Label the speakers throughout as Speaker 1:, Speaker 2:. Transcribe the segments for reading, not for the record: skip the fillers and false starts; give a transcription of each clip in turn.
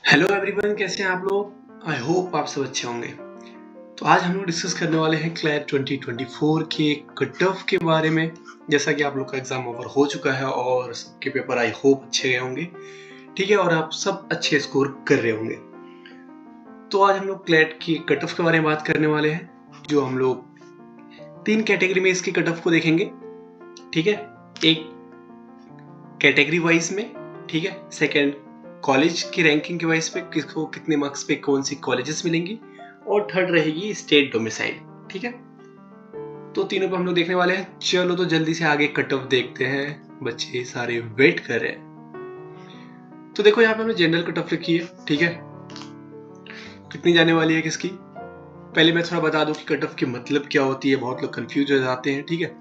Speaker 1: Hello everyone, कैसे हैं आप लोग। आई होप आप सब अच्छे होंगे। तो आज हम लोग डिस्कस करने वाले हैं क्लैट 2024 के कट ऑफ के बारे में। जैसा कि आप लोग का एग्जाम ओवर हो चुका है और सबके पेपर आई होप अच्छे गए होंगे, ठीक है, और आप सब अच्छे स्कोर कर रहे होंगे। तो आज हम लोग क्लैट की कट ऑफ के बारे में बात करने वाले हैं, जो हम लोग 3 कैटेगरी में इसकी कट ऑफ को देखेंगे, ठीक है। एक कैटेगरी वाइज में, ठीक है। सेकेंड, कॉलेज की रैंकिंग के वाइज पे किसको कितने मार्क्स पे कौन सी कॉलेजेस मिलेंगी, और थर्ड रहेगी स्टेट डोमिसाइल, ठीक है। तो तीनों पे हम लोग देखने वाले हैं। चलो तो जल्दी से आगे कट ऑफ देखते हैं, बच्चे सारे वेट कर रहे हैं। तो देखो यहाँ पे हमने जनरल कट ऑफ लिखी है, ठीक है। कितनी जाने वाली है किसकी, पहले मैं थोड़ा बता दूं कि कट ऑफ की मतलब क्या होती है। बहुत लोग कंफ्यूज हो जाते हैं, ठीक है।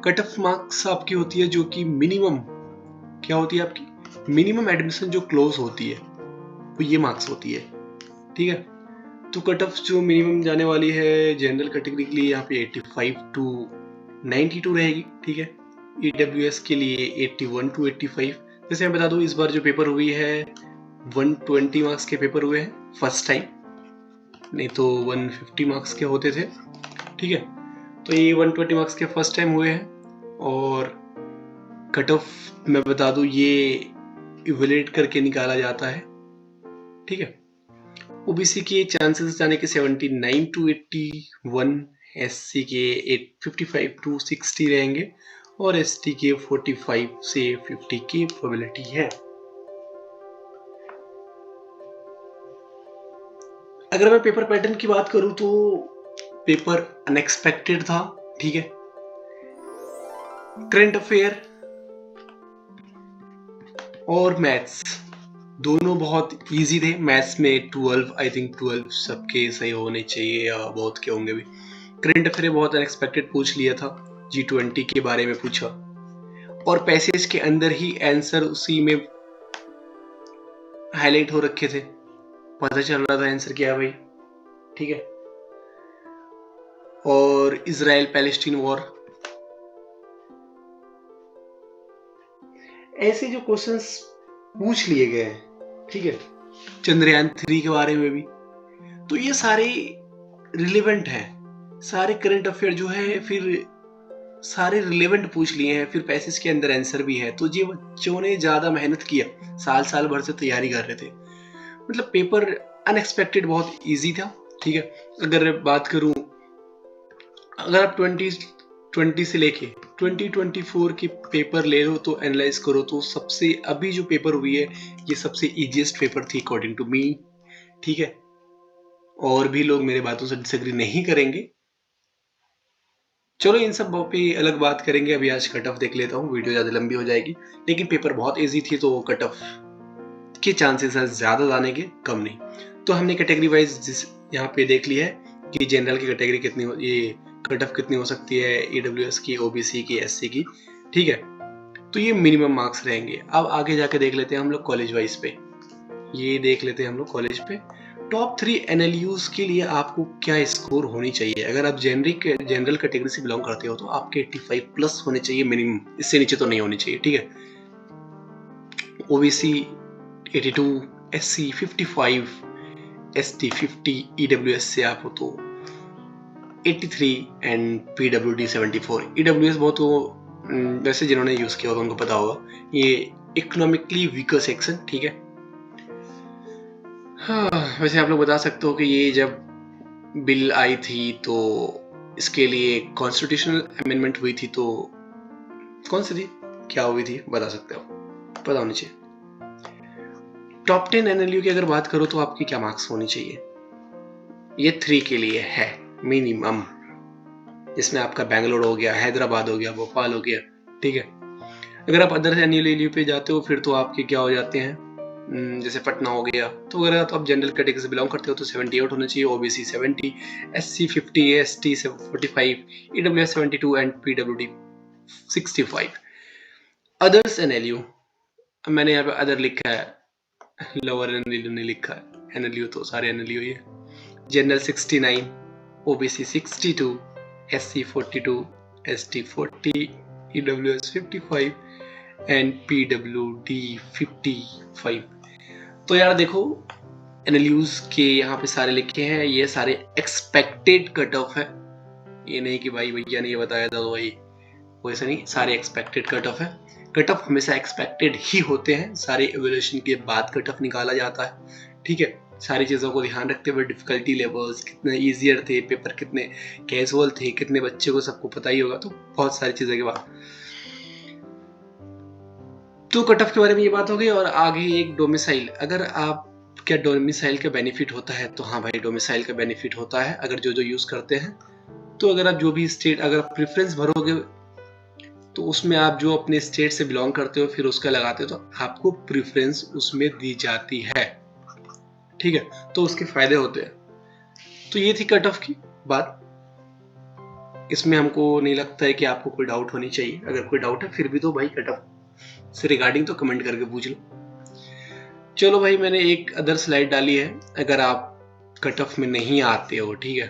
Speaker 1: कट ऑफ मार्क्स आपकी होती है जो कि मिनिमम क्या होती है, आपकी मिनिमम एडमिशन जो क्लोज होती है वो ये मार्क्स होती है, ठीक है। तो कट ऑफ जो मिनिमम जाने वाली है जनरल कैटेगरी के लिए यहाँ पे 85 टू 92 रहेगी, ठीक है। ईडब्ल्यूएस के लिए 81 टू 85। जैसे मैं बता दूं, इस बार जो पेपर हुई है 120 मार्क्स के पेपर हुए हैं फर्स्ट टाइम, नहीं तो 150 मार्क्स के होते थे, ठीक है। तो ये 120 मार्क्स के फर्स्ट टाइम हुए हैं। और कट ऑफ मैं बता दूं, ये इवैल्यूएट करके निकाला जाता है, ठीक है। ओबीसी के चांसेस जाने के 79 टू 81, एससी के 55 टू 60 रहेंगे, और एसटी के 45 से 50 की प्रोबेबिलिटी है। अगर मैं पेपर पैटर्न की बात करूं तो पेपर अनएक्सपेक्टेड था, ठीक है। करंट अफेयर और मैथ्स दोनों बहुत इजी थे। मैथ्स में 12, आई थिंक 12 सबके सही होने चाहिए, या बहुत के होंगे भी। करंट अफेयर बहुत अनएक्सपेक्टेड पूछ लिया था, G20 के बारे में पूछा, और पैसेज के अंदर ही आंसर उसी में हाईलाइट हो रखे थे, पता चल रहा था आंसर क्या है भाई, ठीक है। और इजराइल पैलेस्टीन वॉर, ऐसे जो क्वेश्चंस पूछ लिए गए हैं, ठीक है। चंद्रयान 3 के बारे में भी, तो ये सारे रिलेवेंट है, सारे करंट अफेयर जो है फिर सारे रिलेवेंट पूछ लिए हैं, फिर पैसेज के अंदर आंसर भी है। तो ये बच्चों ने ज्यादा मेहनत किया, साल भर से तैयारी कर रहे थे। मतलब पेपर अनएक्सपेक्टेड बहुत इजी था, ठीक है। अगर बात करूं, अगर आप 2020 से लेके 2024 के पेपर ले लो तो एनालाइज करो, तो सबसे अभी जो पेपर हुई है ये सबसे इजीएस्ट पेपर थी अकॉर्डिंग टू मी, ठीक है। और भी लोग मेरे बातों से डिसएग्री नहीं करेंगे। चलो इन सब पे अलग बात करेंगे, अभी आज कट ऑफ देख लेता हूँ, वीडियो ज़्यादा लंबी हो जाएगी। लेकिन पेपर बहुत इजी थी, तो कट ऑफ के चांसेस हैं ज़्यादा जाने के, कम नहीं। तो हमने कैटेगरी वाइज जिस यहाँ पे देख लिया है कि जनरल की कैटेगरी कितनी ये कट ऑफ कितनी हो सकती है, ईडब्ल्यूएस की, ओबीसी की, एससी की, ठीक है। तो ये मिनिमम मार्क्स रहेंगे। अब आगे जाके देख लेते हैं हम लोग कॉलेज वाइज पे, ये देख लेते हैं हम लोग कॉलेज पे टॉप 3 एनएलयूज के लिए आपको क्या स्कोर होनी चाहिए। अगर आप जनरल कैटेगरी से बिलोंग करते हो तो आपके 85 प्लस होने चाहिए मिनिमम, इससे नीचे तो नहीं होनी चाहिए, ठीक है। ओबीसी 82, एससी 55, एसटी 50, ईडब्ल्यूएस से आप हो तो 83 एंड पीडब्ल्यूडी 74। ईडब्ल्यूएस बहुत वैसे जिन्होंने यूज किया होगा उनको पता होगा, ये इकोनॉमिकली वीकर सेक्शन, ठीक है। हाँ, वैसे आप लोग बता सकते हो कि ये जब बिल आई थी तो इसके लिए कॉन्स्टिट्यूशनल अमेंडमेंट हुई थी, तो कौन सी थी, क्या हुई थी, बता सकते हो, पता होनी चाहिए। टॉप 10 एनएलयू की अगर बात करो तो आपकी क्या मार्क्स होनी चाहिए, ये 3 के लिए है मिनिमम, जिसमें आपका बेंगलोर हो गया, हैदराबाद हो गया, भोपाल हो गया, ठीक है। अगर आप अदर एनएलयू पे जाते हो फिर तो आपके क्या हो जाते हैं, जैसे पटना हो गया। तो अगर आप जनरल कैटेगरी से बिलोंग करते हो तो 78 होना चाहिए, OBC 70, SC 50, ST 45, EWS 72 and PWD 65। Others NLU, मैंने यहाँ पे अदर लिखा है, लोअर एनएलयू नहीं लिखा है, एनएलयू तो सारे एनएलयू ही है। General 69, OBC 62, SC 42, ST 40, EWS 55 and PWD 55। तो यार देखो, NLUs के यहाँ पे सारे लिखे हैं, ये सारे एक्सपेक्टेड कट ऑफ है, ये नहीं कि भाई भैया ने ये बताया था तो भाई वो ऐसा नहीं, सारे एक्सपेक्टेड कट ऑफ है। कट ऑफ हमेशा एक्सपेक्टेड ही होते हैं, सारे इवैल्यूएशन के बाद कट ऑफ निकाला जाता है, ठीक है। सारी चीज़ों को ध्यान रखते हुए डिफिकल्टी लेवल्स कितने ईजियर थे, पेपर कितने कैजुअल थे, कितने बच्चे को सबको पता ही होगा, तो बहुत सारी चीज़ों के बाद तो कट ऑफ के बारे में ये बात हो गई। और आगे एक डोमिसाइल, अगर आप क्या डोमिसाइल का बेनिफिट होता है, तो हाँ भाई डोमिसाइल का बेनिफिट होता है अगर जो यूज़ करते हैं। तो अगर आप जो भी स्टेट, अगर आप प्रेफरेंस भरोगे तो उसमें आप जो अपने स्टेट से बिलोंग करते हो फिर उसका लगाते हो तो आपको प्रेफरेंस उसमें दी जाती है, ठीक है, तो उसके फायदे होते हैं। तो ये थी कट ऑफ की बात, इसमें हमको नहीं लगता है कि आपको कोई डाउट होनी चाहिए। अगर कोई डाउट है फिर भी तो भाई कट ऑफ से रिगार्डिंग तो कमेंट करके पूछ लो। चलो भाई, मैंने एक अदर स्लाइड डाली है, अगर आप कट ऑफ में नहीं आते हो, ठीक है,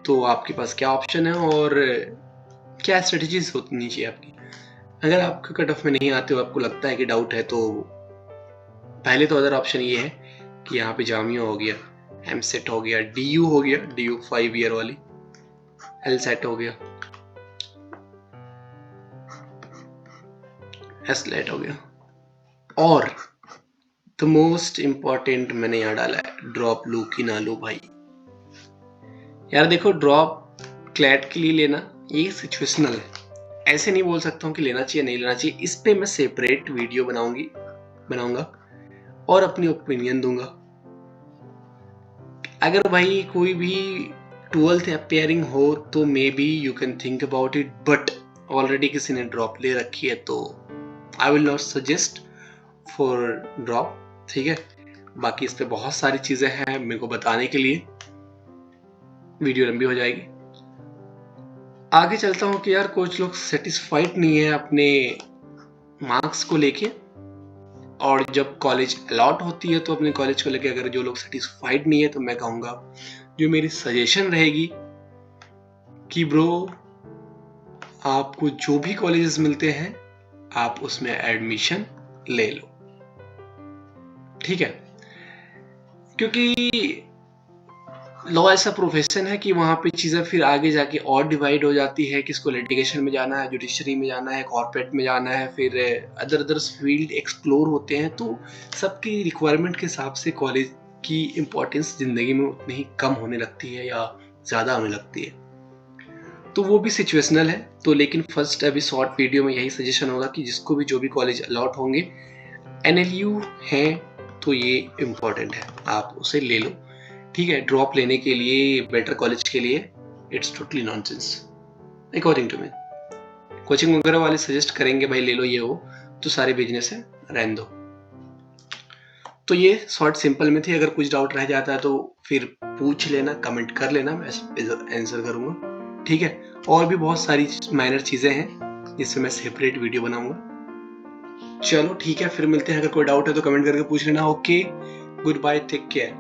Speaker 1: तो आपके पास क्या ऑप्शन है और क्या स्ट्रेटजीज होनी चाहिए आपकी। अगर आप कट ऑफ में नहीं आते हो, आपको लगता है कि डाउट है, तो पहले तो अदर ऑप्शन ये है कि यहाँ पे जामिया हो गया, एमसेट हो गया, DU हो गया, DU 5 ईयर वाली, LSAT हो गया, SLAT हो गया, और द मोस्ट इम्पॉर्टेंट मैंने यहाँ डाला है, ड्रॉप लू कि ना लू भाई। यार देखो, ड्रॉप क्लैट के लिए लेना ये सिचुएशनल है, ऐसे नहीं बोल सकता हूँ कि लेना चाहिए नहीं लेना चाहिए। इस पे मैं सेपरेट वीडियो बनाऊंगा और अपनी ओपिनियन दूंगा। अगर भाई कोई भी 12th अपेयरिंग हो तो may be you can think about it, but already किसी ने ड्रॉप ले रखी है तो I will not suggest for drop, ठीक है। बाकी इस पे बहुत सारी चीजें हैं मेरे को बताने के लिए, वीडियो लंबी हो जाएगी। आगे चलता हूँ कि यार कुछ लोग सेटिस्फाइड नहीं है अपने मार्क्स को लेके, और जब कॉलेज अलॉट होती है तो अपने कॉलेज को लेके अगर जो लोग सेटिस्फाइड नहीं है, तो मैं कहूँगा, जो मेरी सजेशन रहेगी कि ब्रो, आपको जो भी कॉलेजेस मिलते हैं आप उसमें एडमिशन ले लो, ठीक है। क्योंकि लॉ ऐसा प्रोफेशन है कि वहां पे चीजें फिर आगे जाके और डिवाइड हो जाती है, किसको लिटिगेशन में जाना है, जुडिशरी में जाना है, कॉर्पोरेट में जाना है, फिर अदर फील्ड एक्सप्लोर होते हैं। तो सबकी रिक्वायरमेंट के हिसाब से कॉलेज की इम्पोर्टेंस जिंदगी में उतनी ही कम होने लगती है या ज्यादा होने लगती है, तो वो भी सिचुएशनल है। तो लेकिन फर्स्ट अभी शॉर्ट वीडियो में यही सजेशन होगा कि जिसको भी जो भी कॉलेज अलॉट होंगे, NLU है तो ये इम्पोर्टेंट है, आप उसे ले लो, ठीक है। ड्रॉप लेने के लिए, बेटर कॉलेज के लिए, it's totally nonsense according to me. Coaching वगैरह वाले सजेस्ट करेंगे भाई ले लो ये वो, तो सारे बिजनेस है, रहने दो। तो ये शॉर्ट सिंपल में थी, अगर कुछ डाउट रह जाता है तो फिर पूछ लेना, कमेंट कर लेना, मैं आंसर करूंगा, ठीक है। और भी बहुत सारी माइनर चीजें हैं जिससे मैं सेपरेट वीडियो बनाऊंगा। चलो ठीक है, फिर मिलते हैं। अगर कोई डाउट है तो कमेंट करके पूछ लेना। Okay, goodbye, take care.